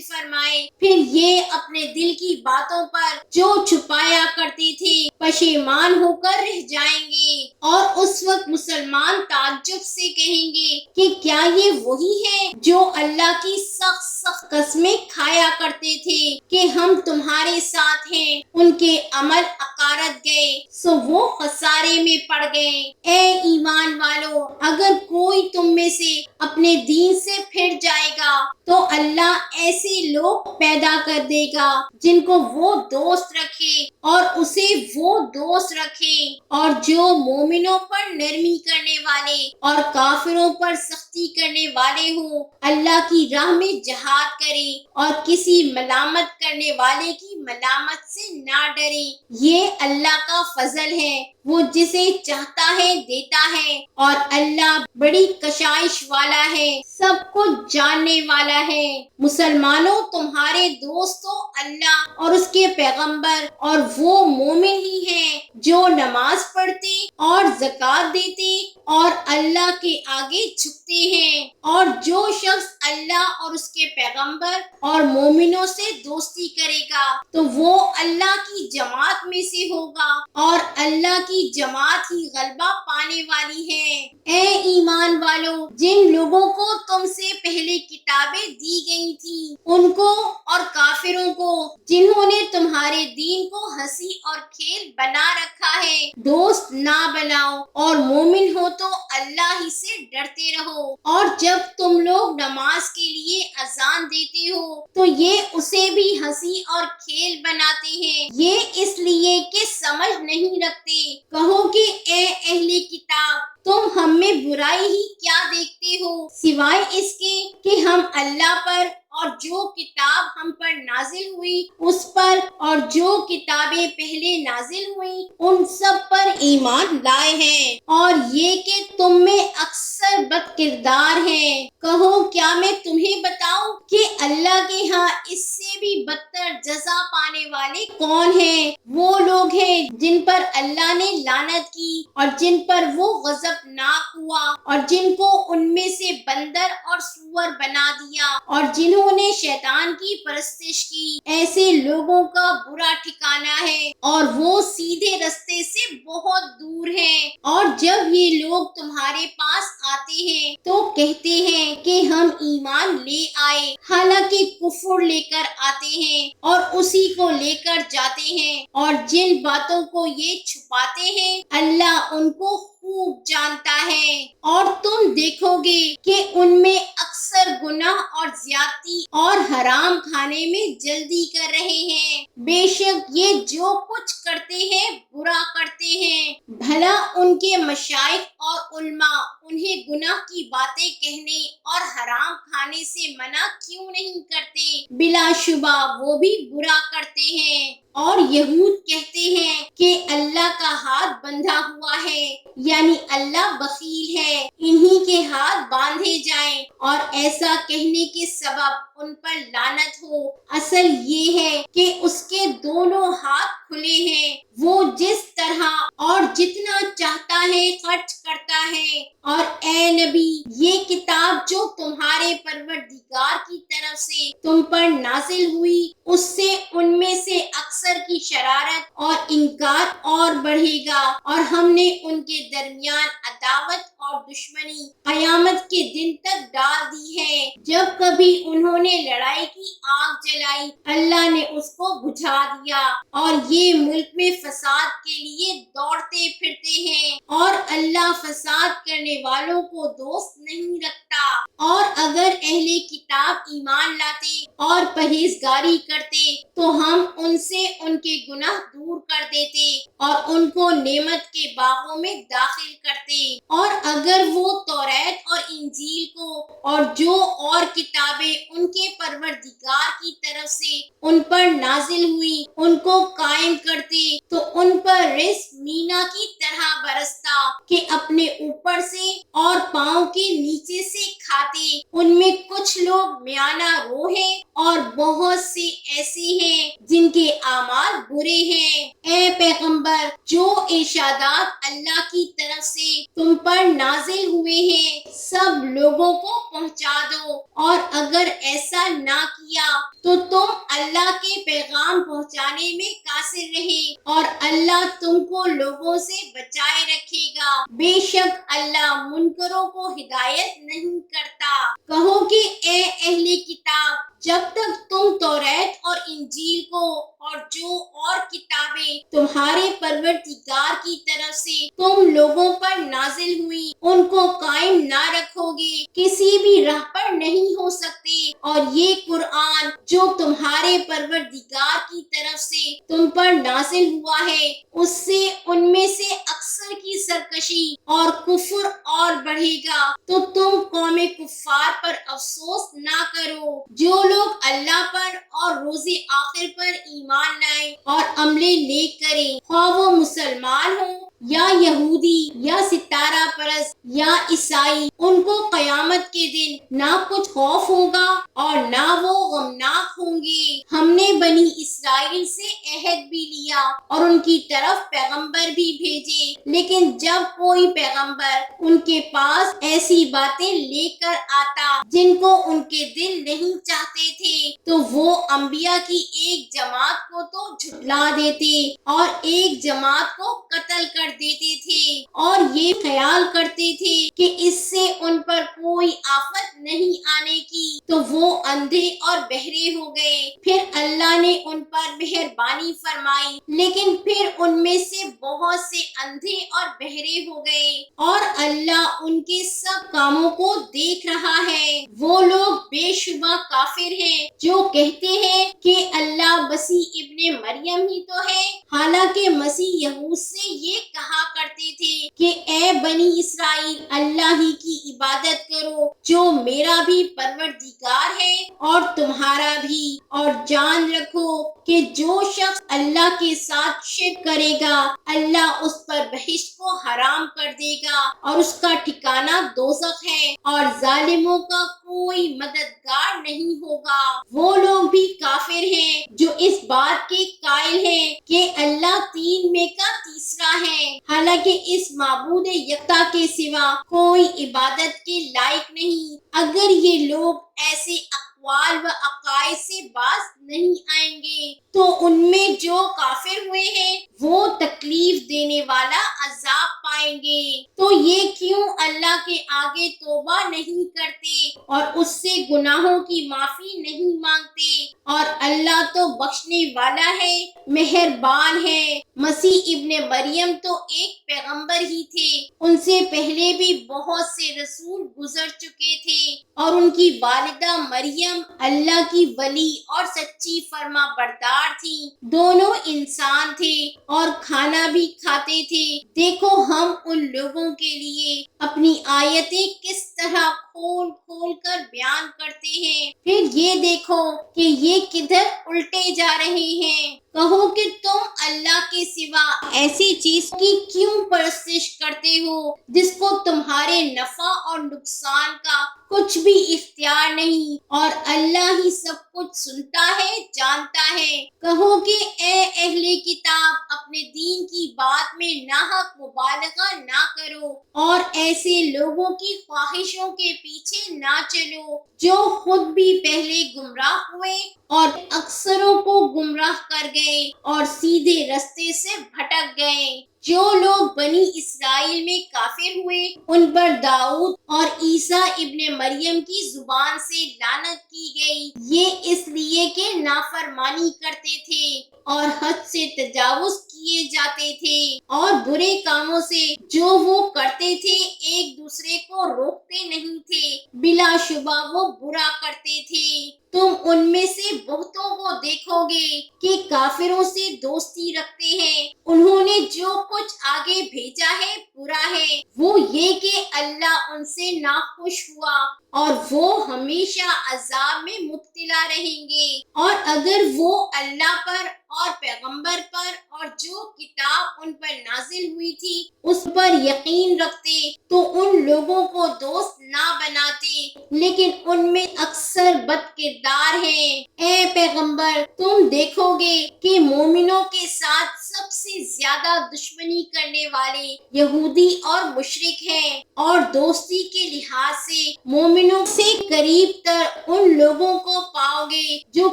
فرمائے، پھر یہ اپنے دل کی باتوں پر جو چھپایا کرتے تھے پشیمان ہو کر رہ جائیں گے، اور اس وقت مسلمان تعجب سے کہیں گے کہ کیا یہ وہی ہے جو اللہ کی سخت سخت قسمیں کھایا کرتے تھے کہ ہم تمہارے ساتھ ہیں۔ ان کے عمل اکارت گئے سو وہ خسارے میں پڑ گئے۔ اے ایمان والو، اگر کوئی تم میں سے اپنے دین سے پھر جائے گا تو اللہ ایسے لوگ پیدا کر دے گا جن کو وہ دوست رکھے اور اسے وہ دوست رکھے، اور جو مومنوں پر نرمی کرنے والے اور کافروں پر سختی کرنے والے ہوں، اللہ کی راہ میں جہاد کرے اور کسی ملامت کرنے والے کی ملامت سے نہ ڈرے۔ یہ اللہ کا فضل ہے، وہ جسے چاہتا ہے دیتا ہے، اور اللہ بڑی کشائش والا ہے، سب کچھ جاننے والا ہے۔ مسلمانوں، تمہارے دوست تو اللہ اور اس کے پیغمبر اور وہ مومن ہی ہیں جو نماز پڑھتے اور زکوٰۃ دیتے اور اللہ کے آگے جھکتے ہیں، اور جو شخص اللہ اور اس کے پیغمبر اور مومنوں سے دوستی کرے گا تو وہ اللہ کی جماعت میں سے ہوگا، اور اللہ کی جماعت ہی غلبہ پانے والی ہے۔ اے ایمان والو، جن لوگوں کو تم سے پہلے کتابیں دی گئی تھی ان کو اور کافروں کو جنہوں نے تمہارے دین کو ہنسی اور کھیل بنا رکھا ہے دوست نہ بناؤ، اور مومن ہو تو اللہ ہی سے ڈرتے رہو، اور جب تم لوگ نماز کے لیے اذان دیتے ہو تو یہ اسے بھی ہنسی اور کھیل بناتے ہیں، یہ اس لیے کہ سمجھ نہیں رکھتے۔ کہو کہ اے اہل کتاب، تم ہم میں برائی ہی کیا دیکھتے ہو سوائے اس کے کہ ہم اللہ پر اور جو کتاب ہم پر نازل ہوئی اس پر اور جو کتابیں پہلے نازل ہوئی ان سب پر ایمان لائے ہیں، اور یہ کہ تم میں اکثر بد کردار ہیں۔ کہو کیا میں تمہیں بتاؤں کہ اللہ کے ہاں اس سے بھی بدتر جزا پانے والے کون ہیں؟ وہ لوگ ہیں جن پر اللہ نے لعنت کی اور جن پر وہ غضبناک ہوا، اور جن کو ان میں سے بندر اور سور بنا دیا، اور جنہوں نے شیطان کی پرستش کی۔ ایسے لوگوں کا برا ٹھکانہ ہے اور وہ سیدھے رستے سے بہت دور ہیں۔ اور جب یہ لوگ تمہارے پاس آتے ہیں تو کہتے ہیں کہ ہم ایمان لے آئے، حالانکہ کفر لے کر آتے ہیں اور اسی کو لے کر جاتے ہیں، اور جن باتوں کو یہ چھپاتے ہیں اللہ ان کو خوب جانتا ہے۔ اور تم دیکھو گے کہ ان میں اکثر گناہ اور زیادتی اور حرام کھانے میں جلدی کر رہے ہیں، بے شک یہ جو کچھ کرتے ہیں برا کرتے ہیں۔ بھلا ان کے مشائخ اور علماء انہیں گناہ کی باتیں کہنے اور حرام کھانے سے منع کیوں نہیں کرتے؟ بلا شبہ وہ بھی برا کرتے ہیں۔ اور یہود کہتے ہیں کہ اللہ کا ہاتھ بندھا ہوا ہے، یعنی اللہ بخیل ہے، انہی کے ہاتھ باندھے جائیں، اور ایسا کہنے کے سبب ان پر لعنت ہو۔ اصل یہ ہے کہ اس کے دونوں ہاتھ کھلے ہیں، وہ جس طرح اور جتنا چاہتا ہے خرچ کرتا ہے۔ اور اے نبی، یہ کتاب جو تمہارے پروردگار کی طرف سے تم پر نازل ہوئی اس سے ان میں سے اکثر کی شرارت اور انکار اور بڑھے گا، اور ہم نے ان کے درمیان عداوت اور دشمنی قیامت کے دن تک ڈال دی ہے۔ جب کبھی انہوں نے لڑائی کی آگ جلائی اللہ نے اس کو بجھا دیا، اور یہ ملک میں فساد کے لیے دوڑتے پھرتے ہیں، اور اللہ فساد کرنے والوں کو دوست نہیں رکھتا۔ اور اگر اہل کتاب ایمان لاتے اور پرہیزگاری کرتے تو ہم ان سے ان کے گناہ دور کر دیتے اور ان کو نعمت کے باغوں میں داخل کرتے۔ اور اگر وہ توریت اور انجیل کو اور جو اور کتابیں ان کے پروردگار کی طرف سے ان پر نازل ہوئی ان کو قائم کرتے تو ان پر رزق مینا کی طرح برستا کہ اپنے اوپر سے اور پاؤں کے نیچے سے کھاتے، ان میں کچھ لوگ میانہ رو ہیں اور بہت سے ایسے ہیں جن کے اعمال برے ہیں۔ اے پیغمبر، جو ارشادات اللہ کی طرف سے تم پر نازل ہوئے ہیں سب لوگوں کو پہنچا دو، اور اگر ایسا نہ کیا تو تم اللہ کے پیغام پہنچانے میں قاصر رہے، اور اللہ تم کو لوگوں سے بچائے رکھے گا۔ بے شک اللہ منکروں کو ہدایت نہیں کرتا۔ کہو کہ اے اہل کتاب، جب تک تم توریت اور انجیل کو اور جو اور کتابیں تمہارے پروردگار کی طرف سے تم لوگوں پر نازل ہوئی ان کو قائم نہ رکھو گے، کسی بھی راہ پر نہیں ہو سکتے۔ اور یہ قرآن جو تمہارے پروردگار کی طرف سے تم پر نازل ہوا ہے، اس سے ان میں سے اکثر کی سرکشی اور کفر اور بڑھے گا، تو تم قوم کفار پر افسوس نہ کرو۔ جو لوگ اللہ پر اور روز آخر پر ایمان لائیں اور عمل نیک کریں، خواہ وہ مسلمان ہوں یا یہودی یا ستارہ پرست یا عیسائی، ان کو قیامت کے دن نہ کچھ خوف ہوگا اور نہ وہ غمناک ہوں گے۔ ہم نے بنی اسرائیل سے عہد بھی لیا اور ان کی طرف پیغمبر بھی بھیجے، لیکن جب کوئی پیغمبر ان کے پاس ایسی باتیں لے کر آتا جن کو ان کے دل نہیں چاہتے تھے تو وہ انبیاء کی ایک جماعت کو تو جھٹلا دیتے اور ایک جماعت کو قتل کر دیتے تھے، اور یہ خیال کرتے تھے کہ اس سے ان پر کوئی آفت نہیں آنے کی، تو وہ اندھے اور بہرے ہو گئے۔ پھر اللہ نے ان پر مہربانی فرمائی، لیکن پھر ان میں سے بہت سے اندھے اور بہرے ہو گئے، اور اللہ ان کے سب کاموں کو دیکھ رہا ہے۔ وہ لوگ بے شبہ کافر ہیں جو کہتے ہیں کہ اللہ مسیح ابن مریم ہی تو ہے، حالانکہ مسیح یہود سے یہ کہا کرتے تھے کہ اے بنی اسرائیل، اللہ ہی کی عبادت کرو جو میرا بھی پروردگار ہے اور تمہارا بھی، اور جان رکھو کہ جو شخص اللہ کے ساتھ شرک کرے گا اللہ اس پر بہشت کو حرام کر دے گا اور اس کا ٹھکانہ دوزخ ہے، اور ظالموں کا کوئی مددگار نہیں ہوگا۔ وہ لوگ بھی کافر ہیں جو اس بات کے قائل ہیں کہ اللہ تین میں کا تیسرا ہے، حالانکہ اس معبود یکتا کے سوا کوئی عبادت کے لائق نہیں۔ اگر یہ لوگ ایسے اقوال و عقائد سے باز نہیں آئیں گے تو ان میں جو کافر ہوئے ہیں وہ تکلیف دینے والا عذاب پائیں گے۔ تو یہ کیوں اللہ کے آگے توبہ نہیں کرتے اور اس سے گناہوں کی معافی نہیں مانگتے، اور اللہ تو بخشنے والا ہے، مہربان ہے۔ مسیح ابن مریم تو ایک پیغمبر ہی تھے، ان سے پہلے بھی بہت سے رسول گزر چکے تھے، اور ان کی والدہ مریم اللہ کی ولی اور سچی فرما بردار تھی، دونوں انسان تھے اور کھانا بھی کھاتے تھے۔ دیکھو ہم ان لوگوں کے لیے اپنی آیتیں کس طرح کھول کھول کر بیان کرتے ہیں، پھر یہ دیکھو کہ یہ کدھر الٹے جا رہے ہیں۔ کہو کہ تم اللہ کے سوا ایسی چیز کی کیوں پرستش کرتے ہو جس کو تمہارے نفع اور نقصان کا کچھ بھی اختیار نہیں، اور اللہ ہی سب کچھ سنتا ہے، جانتا ہے۔ کہو کہ اے اہل کتاب، اپنے دین کی بات میں ناحق مبالغہ نہ کرو اور ایسے لوگوں کی خواہشوں کے پیچھے نہ چلو جو خود بھی پہلے گمراہ ہوئے اور اکثروں کو گمراہ کر گئے اور سیدھے رستے سے بھٹک گئے۔ جو لوگ بنی اسرائیل میں کافر ہوئے ان پر داؤد اور عیسیٰ ابن مریم کی زبان سے لعنت کی گئی، یہ اس لیے کہ نافرمانی کرتے تھے اور حد سے تجاوز کیے جاتے تھے، اور برے کاموں سے جو وہ کرتے تھے ایک دوسرے کو روکتے نہیں تھے، بلا شبہ وہ برا کرتے تھے۔ تم ان میں سے بہتوں کو دیکھو گے کہ کافروں سے دوستی رکھتے ہیں، انہوں نے جو کچھ آگے بھیجا ہے برا ہے، وہ یہ کہ اللہ ان سے ناخوش ہوا اور وہ ہمیشہ عذاب میں مبتلا رہیں گے۔ اور اگر وہ اللہ پر اور پیغمبر پر اور جو کتاب ان پر نازل ہوئی تھی اس پر یقین رکھتے تو ان لوگوں کو دوست نہ بناتے، لیکن ان میں اکثر بد کردار ہیں۔ اے پیغمبر، تم دیکھو گے کہ مومنوں کے ساتھ سب سے زیادہ دشمنی کرنے والے یہودی اور مشرک ہیں، اور دوستی کے لحاظ سے مومنوں سے قریب تر ان لوگوں کو پاؤ گے جو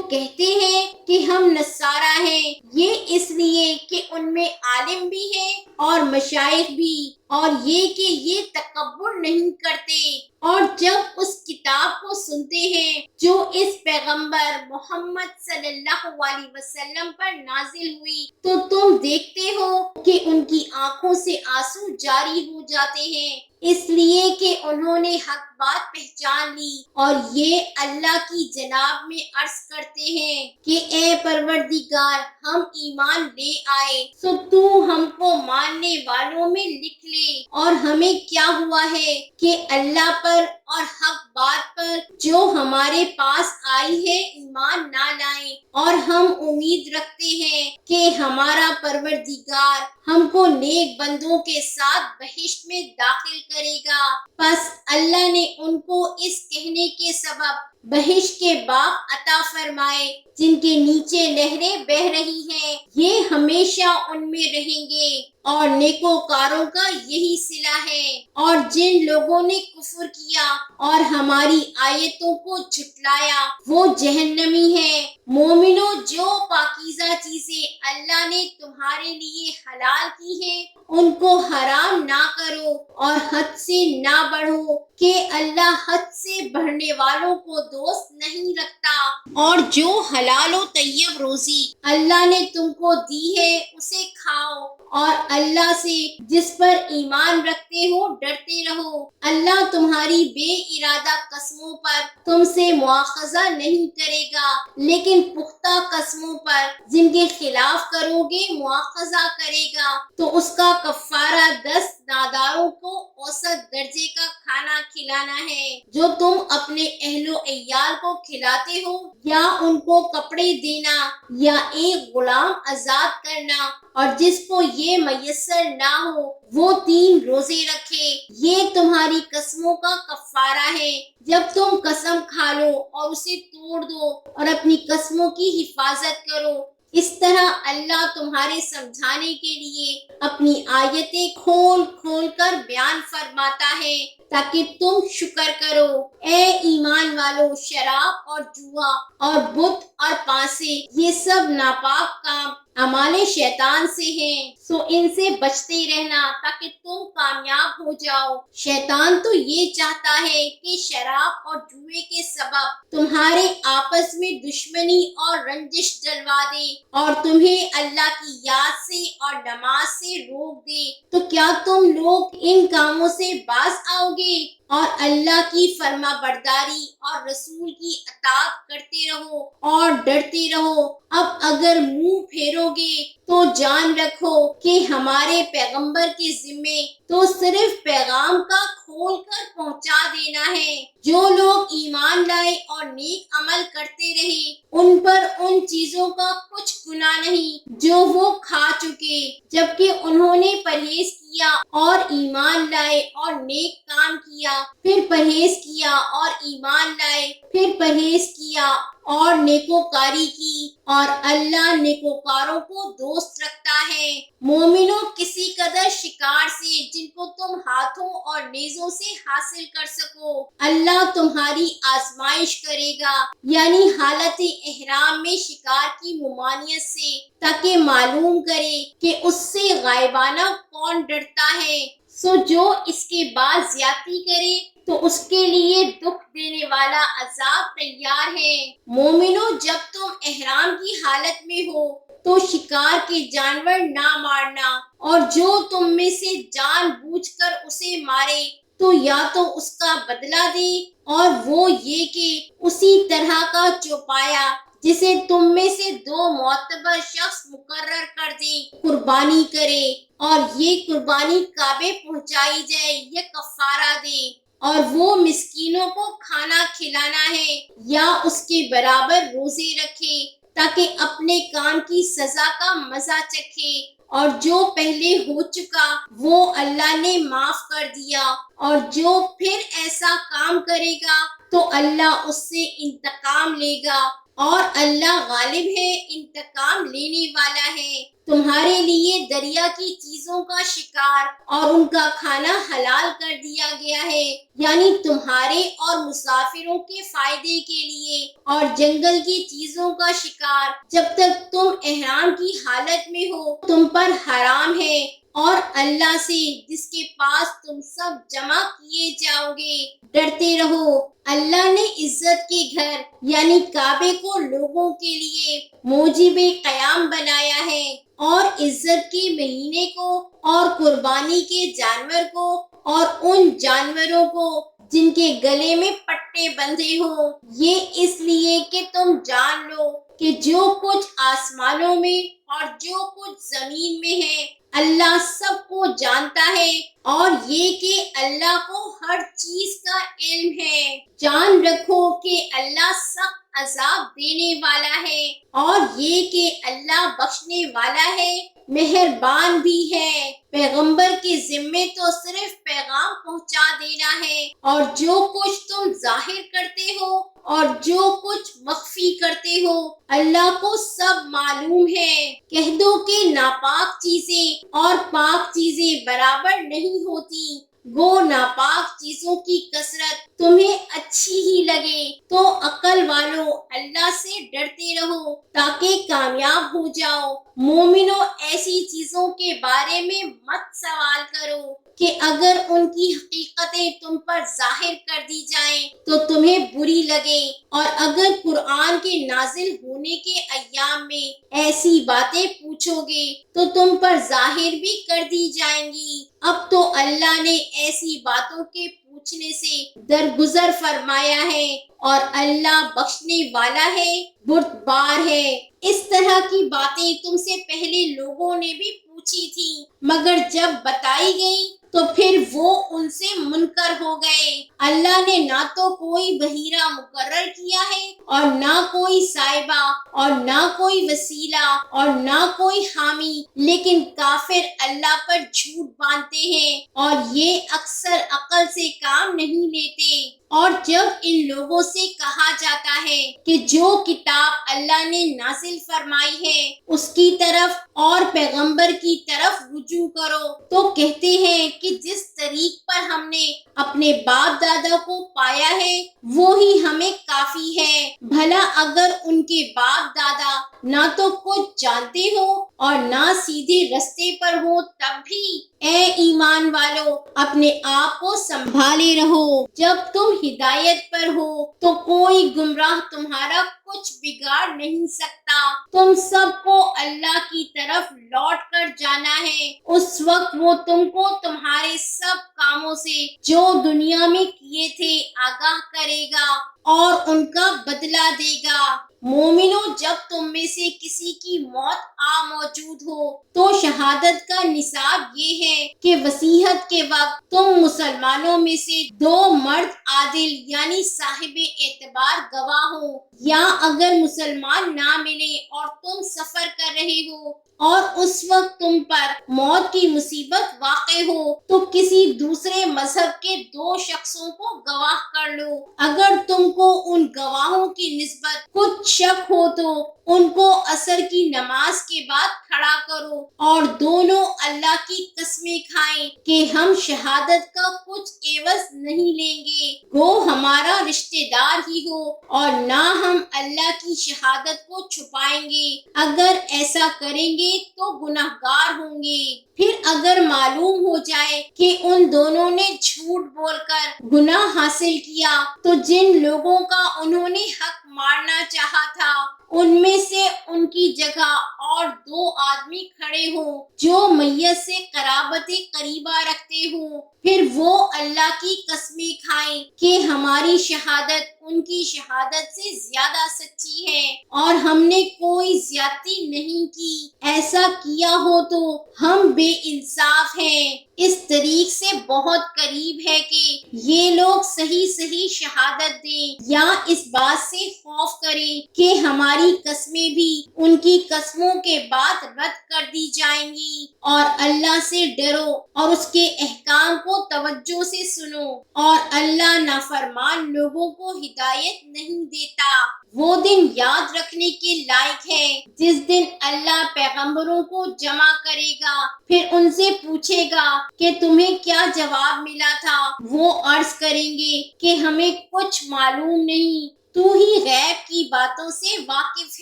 کہتے ہیں کہ ہم نصارہ ہیں۔ یہ اس لیے کہ ان میں عالم بھی ہیں اور مشائخ بھی، اور یہ کہ یہ تکبر نہیں کرتے، اور جب اس کتاب کو سنتے ہیں جو اس پیغمبر محمد صلی اللہ علیہ وسلم پر نازل ہوئی، تو تم دیکھتے ہو کہ ان کی آنکھوں سے آنسو جاری ہو جاتے ہیں، اس لیے کہ انہوں نے حق بات پہچان لی، اور یہ اللہ کی جناب میں عرض کرتے ہیں کہ اے پروردگار، ہم ایمان لے آئے، سو تو ہم کو ماننے والوں میں لکھ لے، اور ہمیں کیا ہوا ہے کہ اللہ پر اور حق بات پر جو ہمارے پاس آئی ہے ایمان نہ لائیں، اور ہم امید رکھتے ہیں کہ ہمارا پروردگار ہم کو نیک بندوں کے ساتھ بہشت میں داخل کرے گا۔ پس اللہ نے ان کو اس کہنے کے سبب بہشت کے باغ عطا فرمائے جن کے نیچے نہریں بہہ رہی ہیں، یہ ہمیشہ ان میں رہیں گے، اور نیکوکاروں کا یہی صلہ ہے۔ اور جن لوگوں نے کفر کیا اور ہماری آیتوں کو جھٹلایا وہ جہنمی ہیں۔ مومنوں، جو پاکیزہ چیزیں اللہ نے تمہارے لیے حلال کی ہیں ان کو حرام نہ کرو اور حد سے نہ بڑھو، کہ اللہ حد سے بڑھنے والوں کو دوست نہیں رکھتا، اور جو حلال و طیب روزی اللہ نے تم کو دی ہے اسے کھاؤ، اور اللہ سے جس پر ایمان رکھتے ہو ڈرتے رہو۔ اللہ تمہاری بے ارادہ قسموں پر تم سے مواخذہ نہیں کرے گا، لیکن پختہ قسموں پر جن کے خلاف کرو گے مواخذہ کرے گا، تو اس کا کفارہ 10 ناداروں کو اوسط درجے کا کھانا کھلانا ہے جو تم اپنے اہل و عیال کو کھلاتے ہو، یا ان کو کپڑے دینا، یا ایک غلام آزاد کرنا، اور جس کو یہ میسر نہ ہو وہ 3 روزے رکھے۔ یہ تمہاری قسموں کا کفارہ ہے جب تم قسم کھا لو اور اسے توڑ دو، اور اپنی قسموں کی حفاظت کرو۔ اس طرح اللہ تمہارے سمجھانے کے لیے اپنی آیتیں کھول کھول کر بیان فرماتا ہے تاکہ تم شکر کرو۔ اے ایمان والو، شراب اور جوا اور بت اور پانسے، یہ سب ناپاک کام اعمال شیطان سے ہیں، سو ان سے بچتے رہنا تاکہ تم کامیاب ہو جاؤ۔ شیطان تو یہ چاہتا ہے کہ شراب اور جوئے کے سبب تمہارے آپس میں دشمنی اور رنجش ڈلوا دے، اور تمہیں اللہ کی یاد سے اور نماز سے روک دے، تو کیا تم لوگ ان کاموں سے باز آؤ گے اور اللہ کی فرما برداری اور رسول کی اطاعت کرتے رہو اور ڈرتے رہو۔ اب اگر منہ پھیرو گے تو جان رکھو کہ ہمارے پیغمبر کے ذمے تو صرف پیغام کا کھول کر پہنچا دینا ہے۔ جو لوگ ایمان لائے اور نیک عمل کرتے رہے ان پر ان چیزوں کا کچھ گناہ نہیں جو وہ کھا چکے، جبکہ انہوں نے پرہیز کیا اور ایمان لائے اور نیک کام کیا، پھر پرہیز کیا اور ایمان لائے، پھر پرہیز کیا اور نیکوکاری کی، اور اللہ نیکوکاروں کو دوست رکھتا ہے۔ مومنوں، کسی قدر شکار سے جن کو تم ہاتھوں اور نیزوں سے حاصل کر سکو اللہ تمہاری آزمائش کرے گا، یعنی حالت احرام میں شکار کی ممانعت سے، تاکہ معلوم کرے کہ اس سے غائبانہ کون ڈرتا ہے، سو جو اس کے بعد زیادتی کرے تو اس کے لیے دکھ دینے والا عذاب تیار ہے۔ مومنوں، جب تم احرام کی حالت میں ہو تو شکار کے جانور نہ مارنا، اور جو تم میں سے جان بوجھ کر اسے مارے تو یا تو اس کا بدلہ دے، اور وہ یہ کہ اسی طرح کا چوپایا جسے تم میں سے 2 معتبر شخص مقرر کر دیں قربانی کرے، اور یہ قربانی کعبے پہنچائی جائے یا کفارہ دے، اور وہ مسکینوں کو کھانا کھلانا ہے یا اس کے برابر روزے رکھے تاکہ اپنے کام کی سزا کا مزہ چکھے۔ اور جو پہلے ہو چکا وہ اللہ نے معاف کر دیا، اور جو پھر ایسا کام کرے گا تو اللہ اس سے انتقام لے گا، اور اللہ غالب ہے، انتقام لینے والا ہے۔ تمہارے لیے دریا کی چیزوں کا شکار اور ان کا کھانا حلال کر دیا گیا ہے، یعنی تمہارے اور مسافروں کے فائدے کے لیے، اور جنگل کی چیزوں کا شکار جب تک تم احرام کی حالت میں ہو تم پر حرام ہے، اور اللہ سے جس کے پاس تم سب جمع کیے جاؤ گے ڈرتے رہو۔ اللہ نے عزت کے گھر یعنی کعبے کو لوگوں کے لیے موجب قیام بنایا ہے، اور عزت کے مہینے کو، اور قربانی کے جانور کو، اور ان جانوروں کو جن کے گلے میں پٹے بندھے ہوں، یہ اس لیے کہ تم جان لو کہ جو کچھ آسمانوں میں اور جو کچھ زمین میں ہے اللہ سب کو جانتا ہے، اور یہ کہ اللہ کو ہر چیز کا علم ہے۔ جان رکھو کہ اللہ سخت عذاب دینے والا ہے، اور یہ کہ اللہ بخشنے والا ہے، مہربان بھی ہے۔ پیغمبر کے ذمے تو صرف پیغام پہنچا دینا ہے، اور جو کچھ تم ظاہر کرتے ہو اور جو کچھ مخفی کرتے ہو اللہ کو سب معلوم ہے۔ کہہ دو کہ ناپاک چیزیں اور پاک چیزیں برابر نہیں ہوتی، گو ناپاک چیزوں کی کثرت تمہیں اچھی ہی لگے تو عقل والو اللہ سے ڈرتے رہو تاکہ کامیاب ہو جاؤ۔ مومنو، ایسی چیزوں کے بارے میں مت سوال کرو کہ اگر ان کی حقیقتیں تم پر ظاہر کر دی جائیں تو تمہیں بری لگے، اور اگر قرآن کے نازل ہونے کے ایام میں ایسی باتیں پوچھو گے تو تم پر ظاہر بھی کر دی جائیں گی۔ اب تو اللہ نے ایسی باتوں کے پوچھنے سے درگزر فرمایا ہے، اور اللہ بخشنے والا ہے، بردبار ہے۔ اس طرح کی باتیں تم سے پہلے لوگوں نے بھی پوچھی تھی، مگر جب بتائی گئی تو پھر وہ ان سے منکر ہو گئے۔ اللہ نے نہ تو کوئی بحیرہ مقرر کیا ہے، اور نہ کوئی سائبہ، اور نہ کوئی وسیلہ، اور نہ کوئی حامی، لیکن کافر اللہ پر جھوٹ باندھتے ہیں، اور یہ اکثر عقل سے کام نہیں لیتے۔ اور جب ان لوگوں سے کہا جاتا ہے کہ جو کتاب اللہ نے نازل فرمائی ہے اس کی طرف اور پیغمبر کی طرف رجوع کرو تو کہتے ہیں کہ جس طریق پر ہم نے اپنے باپ دادا کو پایا ہے وہی ہمیں کافی ہے۔ بھلا اگر ان کے باپ دادا نہ تو کچھ جانتے ہو اور نہ سیدھے رستے پر ہو تب بھی اے ایمان والو اپنے آپ کو سنبھالے رہو۔ جب تم ہدایت پر ہو تو کوئی گمراہ تمہارا کچھ بگاڑ نہیں سکتا۔ تم سب کو اللہ کی طرف لوٹ کر جانا ہے، اس وقت وہ تم کو تمہارے سب کاموں سے جو دنیا میں کیے تھے آگاہ کرے گا اور ان کا بدلہ دے گا۔ مومنو، جب تم میں سے کسی کی موت موجود ہو تو شہادت کا نصاب یہ ہے کہ وصیت کے وقت تم مسلمانوں میں سے 2 مرد عادل یعنی صاحب اعتبار گواہ ہو، یا اگر مسلمان نہ ملے اور تم سفر کر رہے ہو اور اس وقت تم پر موت کی مصیبت واقع ہو تو کسی دوسرے مذہب کے 2 شخصوں کو گواہ کر لو۔ اگر تم کو ان گواہوں کی نسبت کچھ شک ہو تو ان کو عصر کی نماز کے بعد کھڑا کرو اور دونوں اللہ کی قسمیں کھائیں کہ ہم شہادت کا کچھ عوض نہیں لیں گے، گو ہمارا رشتہ دار ہی ہو، اور نہ ہم اللہ کی شہادت کو چھپائیں گے، اگر ایسا کریں گے تو گناہگار ہوں گے۔ پھر اگر معلوم ہو جائے کہ ان دونوں نے جھوٹ بول کر گناہ حاصل کیا تو جن لوگوں کا انہوں نے حق مارنا چاہا تھا ان میں سے ان کی جگہ اور 2 آدمی کھڑے ہوں جو میت سے قرابت قریبہ رکھتے ہوں، پھر وہ اللہ کی قسمیں کھائیں کہ ہماری شہادت ان کی شہادت سے زیادہ سچی ہے اور ہم نے کوئی زیادتی نہیں کی، ایسا کیا ہو تو ہم بے انصاف ہیں۔ اس طریق سے بہت قریب ہے کہ یہ لوگ صحیح شہادت دیں یا اس بات سے خوف کریں کہ ہماری تمہاری قسمیں بھی ان کی قسموں کے بعد رد کر دی جائیں گی، اور اللہ سے ڈرو اور اس کے احکام کو توجہ سے سنو، اور اللہ نافرمان لوگوں کو ہدایت نہیں دیتا۔ وہ دن یاد رکھنے کے لائق ہے جس دن اللہ پیغمبروں کو جمع کرے گا، پھر ان سے پوچھے گا کہ تمہیں کیا جواب ملا تھا۔ وہ عرض کریں گے کہ ہمیں کچھ معلوم نہیں، تو ہی غیب کی باتوں سے واقف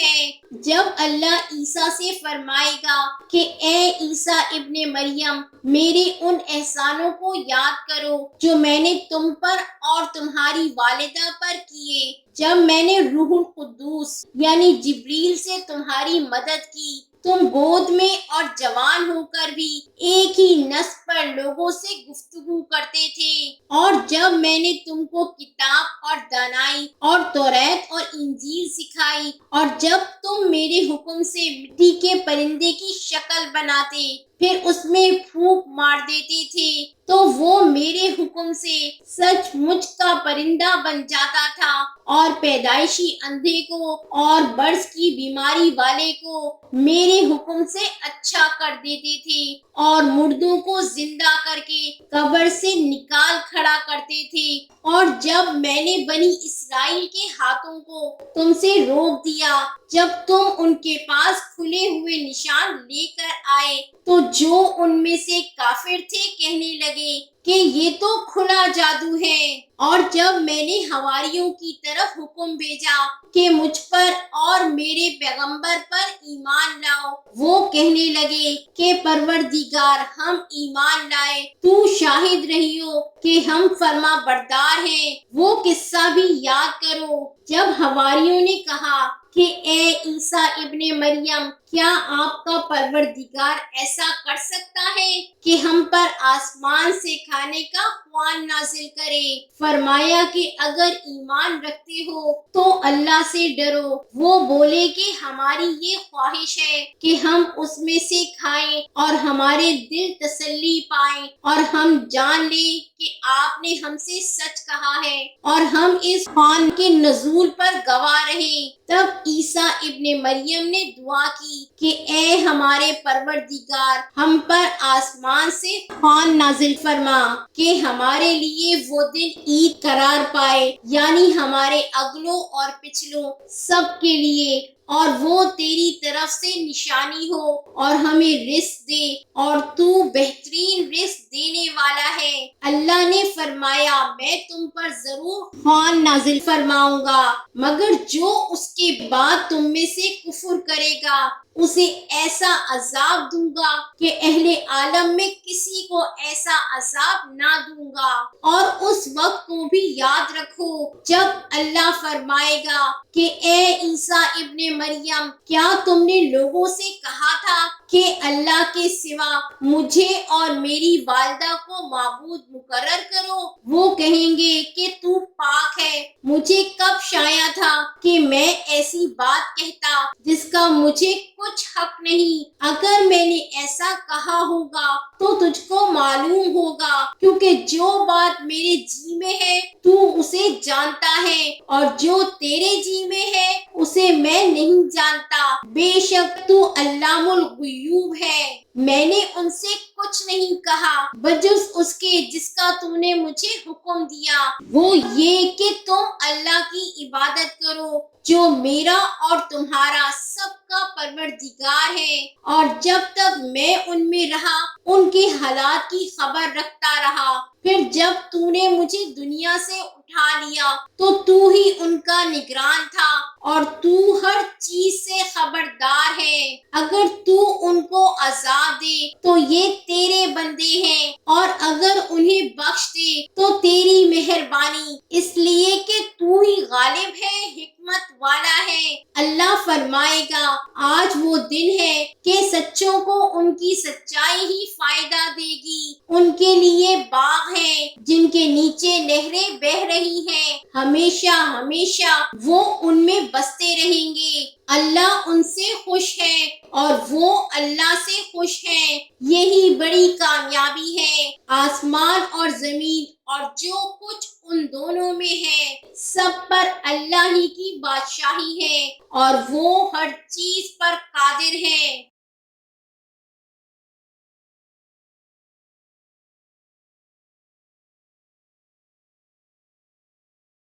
ہے۔ جب اللہ عیسیٰ سے فرمائے گا کہ اے عیسیٰ ابن مریم، میرے ان احسانوں کو یاد کرو جو میں نے تم پر اور تمہاری والدہ پر کیے، جب میں نے روح القدس یعنی جبریل سے تمہاری مدد کی، تم گود میں اور جوان ہو کر بھی ایک ہی نسب پر لوگوں سے گفتگو کرتے تھے، اور جب میں نے تم کو کتاب اور دانائی اور توریت اور انجیل سکھائی، اور جب تم میرے حکم سے مٹی کے پرندے کی شکل بناتے پھر اس میں پھونک مار دیتے تھے تو وہ میرے حکم سے سچ مچ کا پرندہ بن جاتا تھا، اور پیدائشی اندھے کو اور برس کی بیماری والے کو میرے حکم سے اچھا کر دیتے تھے، اور مردوں کو زندہ کر کے قبر سے نکال کھڑا کرتے تھے، اور جب میں نے بنی اسرائیل کے ہاتھوں کو تم سے روک دیا جب تم ان کے پاس کھلے ہوئے نشان لے کر آئے، تو جو ان میں سے کافر تھے کہنے لگے کہ یہ تو کھلا جادو ہے، اور جب میں نے حواریوں کی طرف حکم بھیجا کہ مجھ پر اور میرے پیغمبر پر ایمان لاؤ، وہ کہنے لگے کہ پروردگار ہم ایمان لائے، تو شاہد رہی ہو کہ ہم فرما بردار ہیں۔ وہ قصہ بھی یاد کرو جب حواریوں نے کہا کہ اے عیسیٰ ابن مریم، کیا آپ کا پروردگار ایسا کر سکتا ہے کہ ہم پر آسمان سے کھانے کا خوان نازل کرے؟ فرمایا کہ اگر ایمان رکھتے ہو تو اللہ سے ڈرو۔ وہ بولے کہ ہماری یہ خواہش ہے کہ ہم اس میں سے کھائیں اور ہمارے دل تسلی پائیں، اور ہم جان لیں کہ آپ نے ہم سے سچ کہا ہے، اور ہم اس خوان کے نزول پر گواہ رہیں۔ تب عیسیٰ ابن مریم نے دعا کی کہ اے ہمارے پروردگار، ہم پر آسمان سے خوان نازل فرما کہ ہمارے لیے وہ دن عید قرار پائے، یعنی ہمارے اگلوں اور پچھلوں سب کے لیے، اور وہ تیری طرف سے نشانی ہو، اور ہمیں رزق دے، اور تو بہترین رزق دینے والا ہے۔ اللہ نے فرمایا میں تم پر ضرور خوان نازل فرماؤں گا، مگر جو اس کے بعد تم میں سے کفر کرے گا اسے ایسا عذاب دوں گا کہ اہل عالم میں کسی کو ایسا عذاب نہ دوں گا۔ اور اس وقت کو بھی یاد رکھو جب اللہ فرمائے گا کہ اے عیسیٰ ابن مریم، کیا تم نے لوگوں سے کہا تھا کہ اللہ کے سوا مجھے اور میری والدہ کو معبود مقرر کرو؟ وہ کہیں گے کہ تو پاک ہے، مجھے کب شایع تھا کہ میں ایسی بات کہتا جس کا مجھے کچھ حق نہیں۔ اگر میں نے ایسا کہا ہوگا تو تجھ کو معلوم ہوگا، کیونکہ جو بات میرے جی میں ہے تو اسے جانتا ہے، اور جو تیرے جی میں ہے اسے میں نہیں جانتا۔ بے شک تو علام الغیوب ہے۔ میں نے ان سے کچھ نہیں کہا بجز اس کے جس کا تو نے مجھے حکم دیا، وہ یہ کہ تم اللہ کی عبادت کرو جو میرا اور تمہارا سب کا پروردگار ہے، اور جب تک میں ان میں رہا ان کے حالات کی خبر رکھتا رہا۔ پھر جب تو نے مجھے دنیا سے اٹھا لیا تو ہی ان کا نگران تھا، اور تو ہر چیز سے خبردار ہے۔ اگر تو ان کو عذاب دے تو یہ تیرے بندے ہیں، اور اگر انہیں بخش دے تو تیری مہربانی، اس لیے کہ تو ہی غالب ہے، حکمت والا ہے۔ اللہ فرمائے گا آج وہ دن ہے کہ سچوں کو ان کی سچائی ہی فائدہ دے گی۔ ان کے لیے باغ ہیں جن کے نیچے نہریں بہہ رہی ہیں، ہمیشہ ہمیشہ وہ ان میں بستے رہیں گے۔ اللہ ان سے خوش ہے اور وہ اللہ سے خوش ہے. یہی بڑی کامیابی ہے. آسمان اور زمین اور جو کچھ ان دونوں میں ہے سب پر اللہ ہی کی بادشاہی ہے اور وہ ہر چیز پر قادر ہے.